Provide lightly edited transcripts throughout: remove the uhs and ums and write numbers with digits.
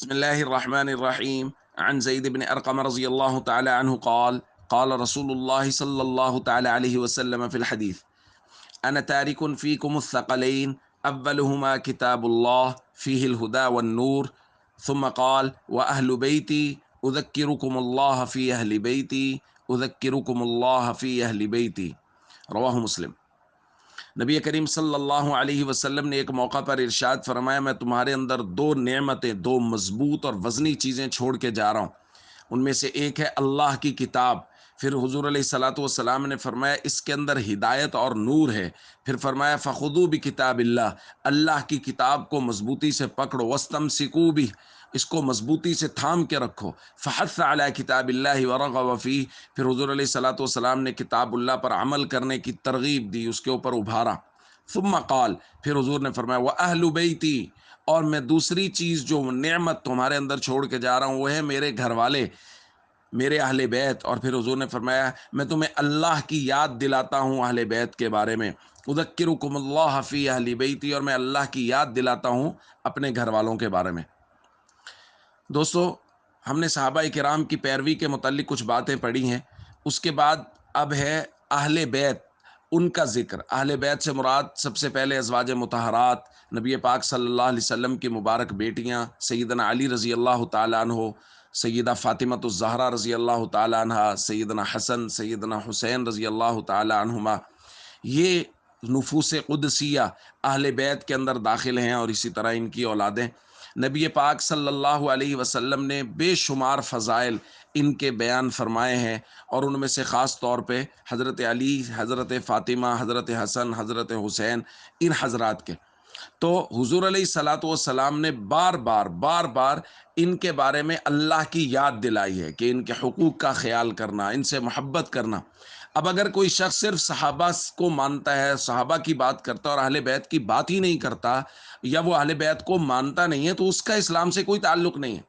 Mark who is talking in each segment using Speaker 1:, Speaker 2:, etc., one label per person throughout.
Speaker 1: بسم الله الرحمن الرحيم. عن زيد بن أرقم رضي الله تعالى عنه قال قال رسول الله صلى الله تعالى عليه وسلم في الحديث: أنا تارك فيكم الثقلين، أولهما كتاب الله فيه الهدى والنور. ثم قال: وأهل بيتي أذكركم الله في أهل بيتي، أذكركم الله في أهل بيتي. رواہ مسلم۔ نبی کریم صلی اللہ علیہ وسلم نے ایک موقع پر ارشاد فرمایا، میں تمہارے اندر دو نعمتیں، دو مضبوط اور وزنی چیزیں چھوڑ کے جا رہا ہوں۔ ان میں سے ایک ہے اللہ کی کتاب۔ پھر حضور علیہ الصلاۃ والسلام نے فرمایا اس کے اندر ہدایت اور نور ہے۔ پھر فرمایا فخذوا بکتاب اللہ، اللہ کی کتاب کو مضبوطی سے پکڑو، واستمسکوا بہ، اس کو مضبوطی سے تھام کے رکھو۔ فحث علی کتاب اللہ ورغب فیہ، پھر حضور علیہ الصلاۃ والسلام نے کتاب اللہ پر عمل کرنے کی ترغیب دی، اس کے اوپر ابھارا۔ ثم قال، پھر حضور نے فرمایا واہل بیتی، اور میں دوسری چیز جو نعمت تمہارے اندر چھوڑ کے جا رہا ہوں وہ ہے میرے گھر والے، میرے اہل بیت۔ اور پھر حضور نے فرمایا میں تمہیں اللہ کی یاد دلاتا ہوں اہل بیت کے بارے میں، اذکرکم اللہ فی اہل بیتی، اور میں اللہ کی یاد دلاتا ہوں اپنے گھر والوں کے بارے میں۔ دوستو، ہم نے صحابہ کرام کی پیروی کے متعلق کچھ باتیں پڑھی ہیں، اس کے بعد اب ہے اہل بیت، ان کا ذکر۔ اہل بیت سے مراد سب سے پہلے ازواج مطہرات، نبی پاک صلی اللہ علیہ وسلم کی مبارک بیٹیاں، سیدنا علی رضی اللہ تعالیٰ عنہ، سیدہ فاطمۃ الزہرا رضی اللہ تعالیٰ عنہ، سیدنا حسن، سیدنا حسین رضی اللہ تعالیٰ عنہما۔ یہ نفوس قدسیہ اہل بیت کے اندر داخل ہیں، اور اسی طرح ان کی اولادیں۔ نبی پاک صلی اللہ علیہ وسلم نے بے شمار فضائل ان کے بیان فرمائے ہیں، اور ان میں سے خاص طور پہ حضرت علی، حضرت فاطمہ، حضرت حسن، حضرت حسین، ان حضرات کے۔ تو حضور علیہ الصلاۃ والسلام نے بار بار ان کے بارے میں اللہ کی یاد دلائی ہے کہ ان کے حقوق کا خیال کرنا، ان سے محبت کرنا۔ اب اگر کوئی شخص صرف صحابہ کو مانتا ہے، صحابہ کی بات کرتا ہے اور اہل بیت کی بات ہی نہیں کرتا، یا وہ اہل بیت کو مانتا نہیں ہے، تو اس کا اسلام سے کوئی تعلق نہیں ہے،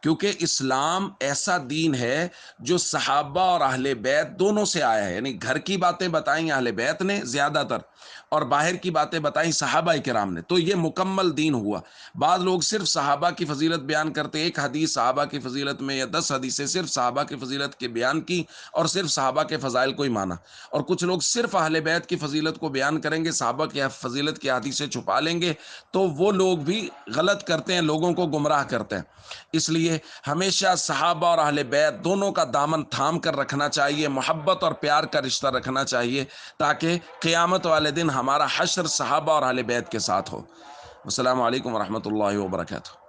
Speaker 1: کیونکہ اسلام ایسا دین ہے جو صحابہ اور اہل بیت دونوں سے آیا ہے۔ یعنی گھر کی باتیں بتائیں اہل بیت نے زیادہ تر، اور باہر کی باتیں بتائیں صحابہ کرام نے، تو یہ مکمل دین ہوا۔ بعض لوگ صرف صحابہ کی فضیلت بیان کرتے، ایک حدیث صحابہ کی فضیلت میں یا 10 حدیثیں صرف صحابہ کی فضیلت کے بیان کی، اور صرف صحابہ کے فضائل کو ہی مانا۔ اور کچھ لوگ صرف اہل بیت کی فضیلت کو بیان کریں گے، صحابہ کی فضیلت کی حدیثیں چھپا لیں گے، تو وہ لوگ بھی غلط کرتے ہیں، لوگوں کو گمراہ کرتے ہیں۔ اس لیے ہمیشہ صحابہ اور اہل بیت دونوں کا دامن تھام کر رکھنا چاہیے، محبت اور پیار کا رشتہ رکھنا چاہیے، تاکہ قیامت والے دن ہمارا حشر صحابہ اور اہل بیت کے ساتھ ہو۔ السلام علیکم ورحمۃ اللہ وبرکاتہ۔